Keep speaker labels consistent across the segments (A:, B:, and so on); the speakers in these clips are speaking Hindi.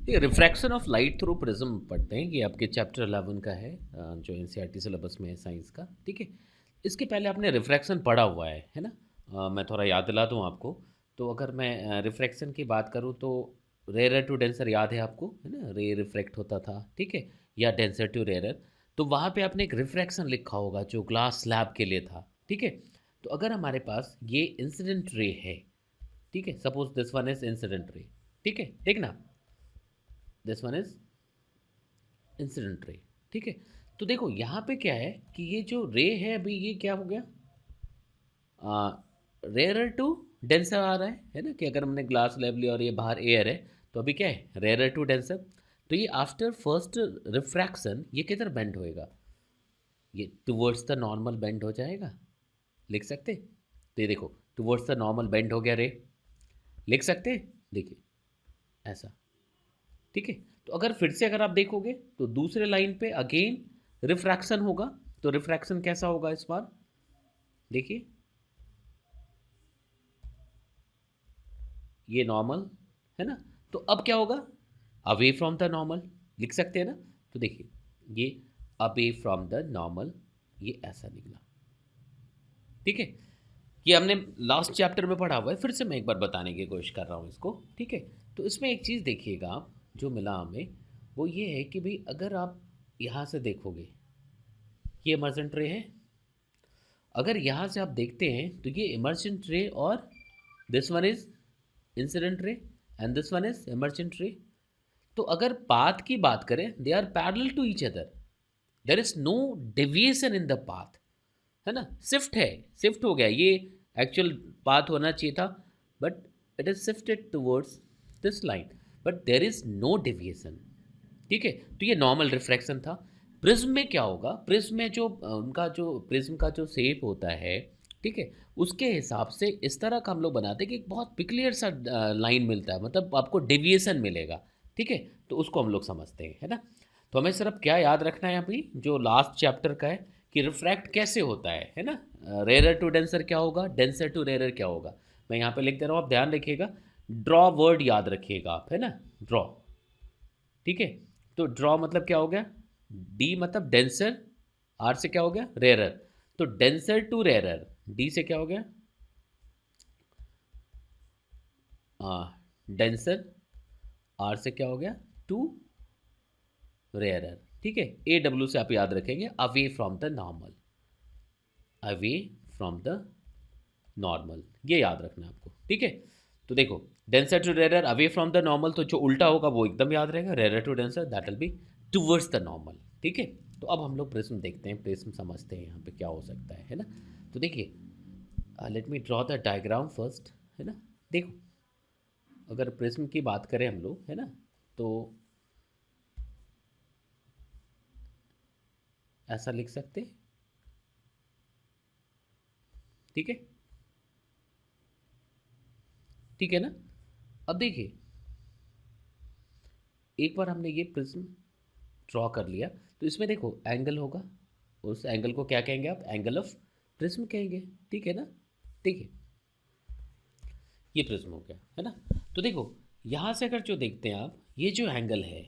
A: देखिए refraction of light through prism पढ़ते हैं, ये आपके चैप्टर 11 का है, जो एनसीईआरटी सिलेबस में है साइंस का, ठीक है। इसके पहले आपने रिफ्रैक्शन पढ़ा हुआ है ना। मैं थोड़ा याद दिला दूँ आपको। तो अगर मैं रिफ्रैक्शन की बात करूँ तो रेयर टू डेंसर याद है आपको, है ना, रे रिफ्रैक्ट होता था, ठीक है, या डेंसर टू रेयर। तो वहाँ पे आपने एक रिफ्रैक्शन लिखा होगा जो ग्लास स्लैब के लिए था, ठीक है। तो अगर हमारे पास ये इंसिडेंट रे है, ठीक है, suppose this one is incident ray, ठीक है, देखना, this one is incident ray, ठीक है। तो देखो यहाँ पे क्या है कि ये जो रे है अभी ये क्या हो गया, रेयर टू डेंसर आ रहा है ना, कि अगर हमने ग्लास लेब लिया और ये बाहर एयर है, तो अभी क्या है, रेयर टू डेंसर। तो ये आफ्टर फर्स्ट रिफ्रैक्शन ये किधर बेंड होएगा, ये टुवर्ड्स द नॉर्मल बेंड हो जाएगा, लिख सकते। तो ये देखो टुवर्ड्स द नॉर्मल बेंड हो गया रे, लिख सकते, देखिए ऐसा, ठीक है। तो अगर फिर से अगर आप देखोगे तो दूसरे लाइन पे अगेन रिफ्रैक्शन होगा। तो रिफ्रैक्शन कैसा होगा इस बार, देखिए ये नॉर्मल है ना। तो अब क्या होगा, अवे फ्रॉम द नॉर्मल, लिख सकते हैं ना। तो देखिए ये अवे फ्रॉम द नॉर्मल, ये ऐसा निकला, ठीक है। ये हमने लास्ट चैप्टर में पढ़ा हुआ है, फिर से मैं एक बार बताने की कोशिश कर रहा हूँ इसको, ठीक है। तो इसमें एक चीज़ देखिएगा आप, जो मिला हमें वो ये है कि भाई अगर आप यहाँ से देखोगे, ये इमर्जेंट रे है, अगर यहाँ से आप देखते हैं तो ये इमर्जेंट रे और this one is incident ray and this one is emergent ray. तो अगर पाथ की बात करें, they are parallel to each other, there is no deviation in the path, है ना। शिफ्ट है, शिफ्ट हो गया, ये एक्चुअल पाथ होना चाहिए था, but it is shifted towards this line, but there is no deviation, ठीक है। तो ये नॉर्मल रिफ्रैक्शन था। प्रिज्म में क्या होगा, प्रिज्म में जो उनका जो प्रिज्म का जो शेप होता है, ठीक है, उसके हिसाब से इस तरह का हम लोग बनाते हैं कि एक बहुत पिक्लियर सा लाइन मिलता है, मतलब आपको डेविएशन मिलेगा, ठीक है। तो उसको हम लोग समझते हैं, है ना। तो हमें सिर्फ क्या याद रखना है अभी जो लास्ट चैप्टर का है, कि रिफ्रैक्ट कैसे होता है ना। रेयर टू डेंसर क्या होगा, डेंसर टू रेयर क्या होगा। मैं यहाँ पे लिख दे रहा हूँ, आप ध्यान रखिएगा, ड्रॉ वर्ड याद रखिएगा आप, है ना, ड्रॉ, ठीक है। तो ड्रॉ मतलब क्या हो गया, डी मतलब डेंसर, आर से क्या हो गया, रेयरर। तो डेंसर टू रेयरर, डी से क्या हो गया, डेंसर, आर से क्या हो गया, टू रेयरर, ठीक है। ए डब्ल्यू से आप याद रखेंगे, away from the normal, away from the normal, ये याद रखना है आपको, ठीक है। तो देखो denser to rarer, away from the normal, तो जो उल्टा होगा वो एकदम याद रहेगा, rarer to denser that will be towards the normal, ठीक है। तो अब हम लोग प्रिज्म देखते हैं, प्रिज्म समझते हैं यहाँ पे क्या हो सकता है ना। तो देखिए let me draw the diagram first, है ना। देखो अगर प्रिज्म की बात करें हम लोग, है ना, तो ऐसा लिख सकते हैं, ठीक है, ठीक है ना। अब देखिए एक बार हमने ये प्रिज्म ड्रॉ कर लिया, तो इसमें देखो एंगल होगा, उस एंगल को क्या कहेंगे आप, एंगल ऑफ प्रिज्म कहेंगे, ठीक है ना। ठीक है, ये प्रिज्म हो गया, है ना। तो देखो यहाँ से अगर जो देखते हैं आप, ये जो एंगल है,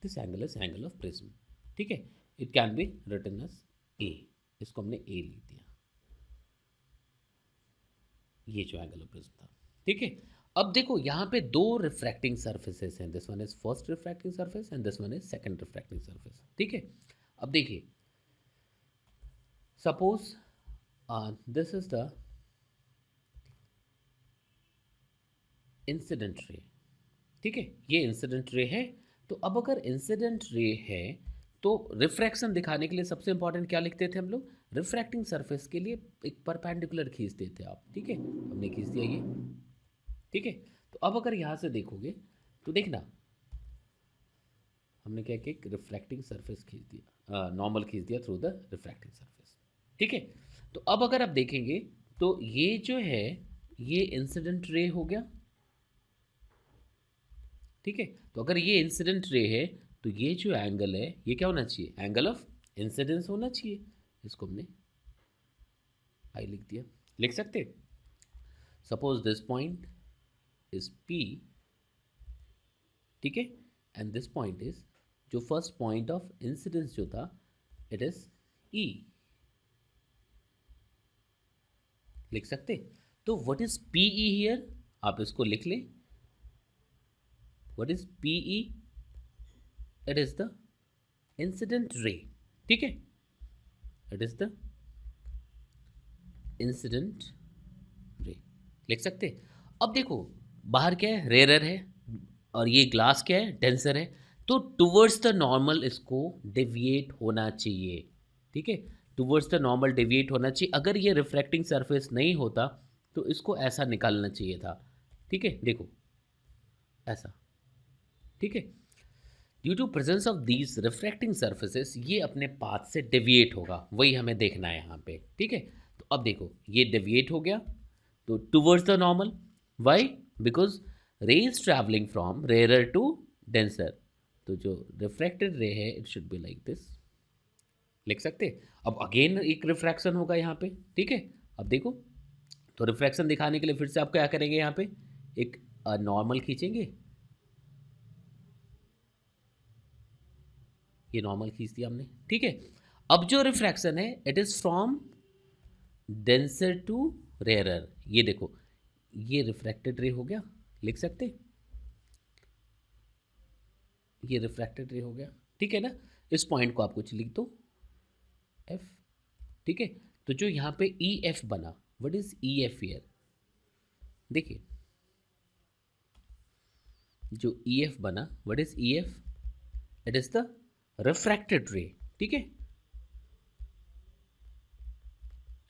A: this angle is angle of prism, ठीक है। It can be written as A, इसको हमने ए लिख दिया, ये जो एंगल ऑफ प्रिज्म था, ठीक है। अब देखो यहाँ पे दो रिफ्रैक्टिंग सर्फेसेस हैं, this one is first refracting surface and this one is second refracting surface, ठीक है। अब देखिए suppose this is the incident ray, ठीक है, ये इंसिडेंट रे है। तो अब अगर इंसिडेंट रे है तो रिफ्रैक्शन दिखाने के लिए सबसे इंपॉर्टेंट क्या लिखते थे हम लोग, रिफ्रैक्टिंग सरफेस के लिए एक परपेंडिकुलर खींचते थे आप, ठीक है, हमने खींच दिया ये, ठीक है। तो अब अगर यहाँ से देखोगे तो देखना हमने क्या किया, एक रिफ्रैक्टिंग सरफेस खींच दिया, नॉर्मल खींच दिया थ्रू द रिफ्रैक्टिंग सरफेस, ठीक है। तो अब अगर आप देखेंगे तो ये जो है ये इंसिडेंट रे हो गया, ठीक है। तो अगर ये इंसिडेंट रे है तो ये जो एंगल है ये क्या होना चाहिए, एंगल ऑफ इंसिडेंस होना चाहिए, इसको हमने आई लिख दिया, लिख सकते। Suppose this point is P ठीक है, एंड दिस पॉइंट इज, जो फर्स्ट पॉइंट ऑफ इंसिडेंस जो था, इट इज ई, लिख सकते। तो व्हाट इज पीई हियर, आप इसको लिख लें, what is PE, it is the incident ray, ठीक है, इट इज द इंसिडेंट रे, लिख सकते। अब देखो बाहर क्या है, रेयर है, और ये ग्लास क्या है, डेंसर है, तो टुवर्ड्स द नॉर्मल इसको डेविएट होना चाहिए, ठीक है, टुवर्ड्स द नॉर्मल डेविएट होना चाहिए। अगर ये रिफ्रैक्टिंग सरफेस नहीं होता तो इसको ऐसा निकालना चाहिए था, ठीक है, देखो ऐसा, ठीक है। Due to presence of these refracting surfaces ये अपने पाथ से डेविएट होगा, वही हमें देखना है यहाँ पे, ठीक है। तो अब देखो ये डेविएट हो गया तो towards the normal, why, because ray is travelling from rarer to denser, तो जो रिफ्रैक्टेड रे है it should be like this, लिख सकते। अब अगेन एक रिफ्रैक्शन होगा यहाँ पे, ठीक है। अब देखो, तो रिफ्रैक्शन दिखाने के लिए फिर से आप क्या करेंगे, यहाँ पे एक नॉर्मल खींचेंगे, ये नॉर्मल खींच दिया हमने, ठीक है। अब जो रिफ्रैक्शन है it is from denser to rarer, ये देखो ये रिफ्रैक्टेड रे हो गया, लिख सकते, ये रिफ्रैक्टेड रे हो गया, ठीक है ना। इस पॉइंट को आप कुछ लिख दो एफ, ठीक है। तो जो यहाँ पे ई एफ बना, what is E F here, देखिए जो ई एफ बना, what is E F, it is the refracted रे, ठीक है,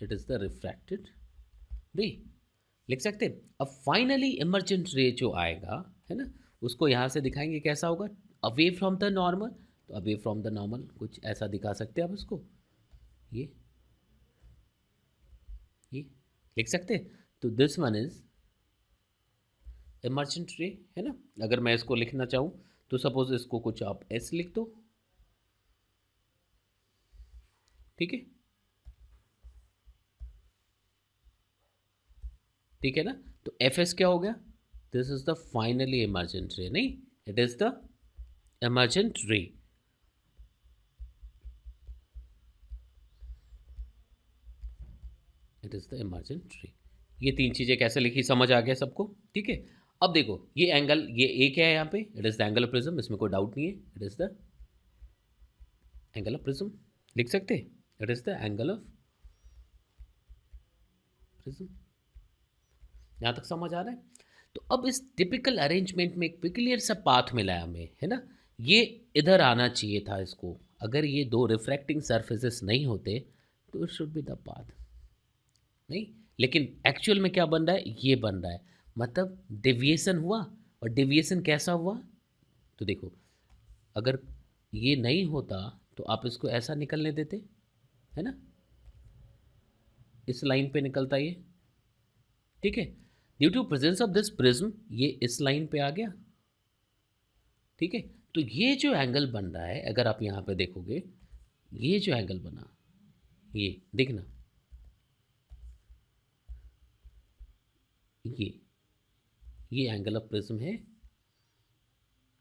A: इट इज द रिफ्रैक्टेड रे, लिख सकते। अब फाइनली इमर्जेंट रे जो आएगा है ना, उसको यहाँ से दिखाएंगे कैसा होगा, अवे फ्रॉम द नॉर्मल, तो अवे फ्रॉम द नॉर्मल कुछ ऐसा दिखा सकते हैं आप इसको, ये लिख सकते। तो दिस वन इज इमर्जेंट रे, है ना। अगर मैं इसको लिखना चाहूँ तो सपोज इसको कुछ आप एस लिख दो, ठीक है, ठीक है ना। तो एफ एस क्या हो गया, this is the finally emergent ray, नहीं, it is the emergent ray, it is the emergent ray. ये तीन चीजें कैसे लिखी समझ आ गया सबको, ठीक है। अब देखो ये एंगल, ये ए क्या है यहाँ पे, it is the angle of prism, इसमें कोई डाउट नहीं है, it is the angle of prism, लिख सकते, it is the angle of prism, यहाँ तक समझ आ रहा है। तो अब इस टिपिकल अरेंजमेंट में एक पिक्युलियर सा पाथ मिला है हमें, है ना, ये इधर आना चाहिए था इसको, अगर ये दो रिफ्रैक्टिंग सरफेसेस नहीं होते तो it should be the path, नहीं, लेकिन एक्चुअल में क्या बन रहा है, ये बन रहा है, मतलब डेविएशन हुआ, और डेविएशन कैसा हुआ, तो देखो अगर ये नहीं होता तो आप इसको ऐसा निकलने देते, है ना, इस लाइन पे निकलता ये, ठीक है। Due to presence of this prism ये इस लाइन पे आ गया, ठीक है। तो ये जो एंगल बन रहा है, अगर आप यहाँ पे देखोगे, ये जो एंगल बना, ये देखना, ये एंगल ऑफ प्रिज्म है,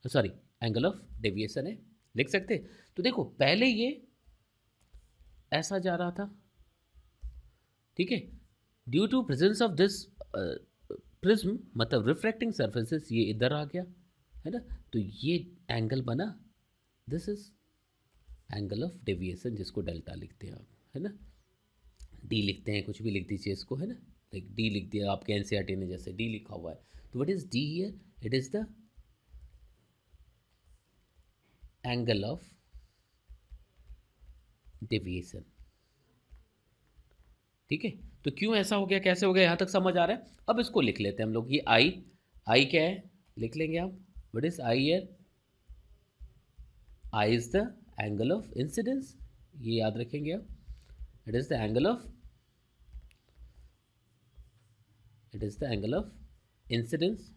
A: सॉरी एंगल ऑफ डेविएशन है, लिख सकते। तो देखो पहले ये ऐसा जा रहा था, ठीक है, due to presence of this prism, मतलब रिफ्रैक्टिंग सरफेसेस, ये इधर आ गया, है ना। तो ये एंगल बना, this is angle of deviation, जिसको डेल्टा लिखते हैं आप, है ना, डी लिखते हैं, कुछ भी लिख दीजिए इसको, है ना, लाइक डी लिख दिया आपके एनसीईआरटी ने जैसे डी लिखा हुआ है। तो what is D here, it is the angle of deviation, ठीक है। तो क्यों ऐसा हो गया, कैसे हो गया, यहाँ तक समझ आ रहा है। अब इसको लिख लेते हैं हम लोग, ये आई क्या है, लिख लेंगे आप, what is I hear, I is the angle of incidence, ये याद रखेंगे आप, it is the angle of, it is the angle of incidence,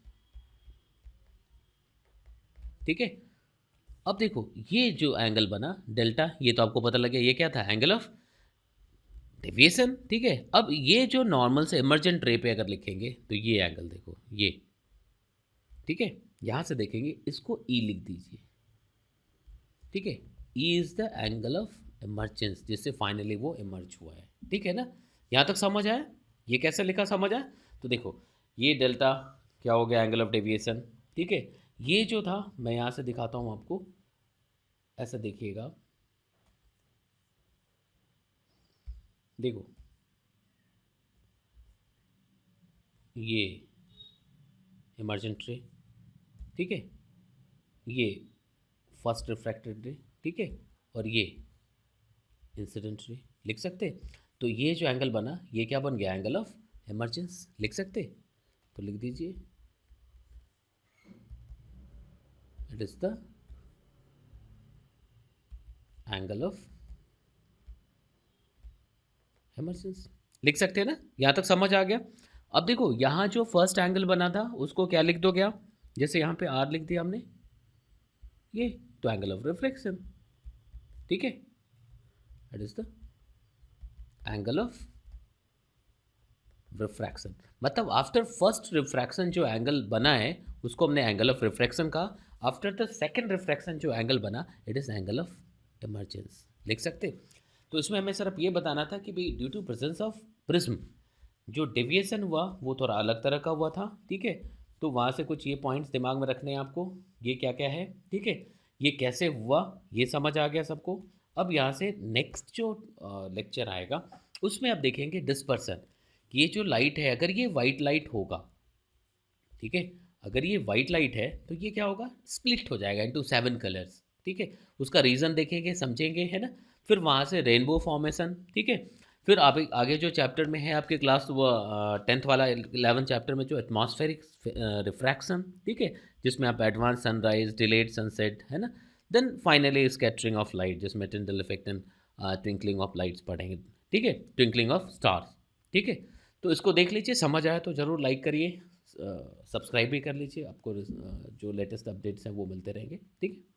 A: ठीक है। अब देखो ये जो एंगल बना डेल्टा, ये तो आपको पता लग गया, ये क्या था, एंगल ऑफ डेविएशन, ठीक है। अब ये जो नॉर्मल से इमर्जेंट रे पे अगर लिखेंगे तो ये एंगल देखो, ये, ठीक है, यहाँ से देखेंगे, इसको ई लिख दीजिए। ठीक है, e is the angle of emergence, जिससे फाइनली वो इमर्ज हुआ है। ठीक है ना, यहाँ तक समझ आया? ये कैसे लिखा समझ आया? तो देखो, ये डेल्टा क्या हो गया, एंगल ऑफ डेविएशन। ठीक है, ये जो था मैं यहाँ से दिखाता हूँ आपको, ऐसा देखिएगा, देखो ये इमर्जेंट रे, ठीक है, ये फर्स्ट रिफ्रैक्टेड रे, ठीक है, और ये इंसिडेंट रे, लिख सकते। तो ये जो एंगल बना, ये क्या बन गया, एंगल ऑफ इमर्जेंस, लिख सकते। तो लिख दीजिए, it is the angle of emergence, लिख सकते हैं ना, यहाँ तक समझ आ गया। अब देखो, यहाँ जो फर्स्ट एंगल बना था उसको क्या लिख दो क्या, जैसे यहाँ पे आर लिख दिया हमने, ये तो एंगल ऑफ रिफ्लेक्शन। ठीक है, it is the angle of refraction, मतलब आफ्टर फर्स्ट रिफ्रैक्शन जो एंगल बना है उसको हमने एंगल ऑफ रिफ्रैक्शन कहा। आफ्टर द सेकेंड रिफ्रैक्शन जो एंगल बना, it is angle of emergence, लिख सकते। तो इसमें हमें सिर्फ ये बताना था कि भाई due to presence of prism जो डेविएशन हुआ वो थोड़ा अलग तरह का हुआ था। ठीक है, तो वहाँ से कुछ ये पॉइंट्स दिमाग में रखने हैं आपको, ये क्या क्या है। ठीक है, ये कैसे हुआ ये समझ आ गया सबको। अब यहाँ से नेक्स्ट जो लेक्चर आएगा उसमें आप देखेंगे डिस्पर्सन, ये जो लाइट है अगर ये वाइट लाइट होगा, ठीक है, अगर ये वाइट लाइट है तो ये क्या होगा, स्प्लिट हो जाएगा इनटू 7 कलर्स। ठीक है, उसका रीज़न देखेंगे, समझेंगे, है ना। फिर वहाँ से रेनबो फॉर्मेशन, ठीक है। फिर आप आगे जो चैप्टर में है आपके क्लास, वो 10th वाला 11th चैप्टर में जो एटमॉस्फेरिक रिफ्रैक्शन, ठीक है, जिसमें आप एडवांस सनराइज, डिलेड सनसेट, है ना। Then finally scattering of light, जिसमें Tyndall effect and twinkling of lights पढ़ेंगे। ठीक है, ट्विंकलिंग ऑफ स्टार्स। ठीक है, तो इसको देख लीजिए, समझ आया तो ज़रूर लाइक करिए, सब्सक्राइब भी कर लीजिए, आपको जो लेटेस्ट अपडेट्स हैं वो मिलते रहेंगे। ठीक है।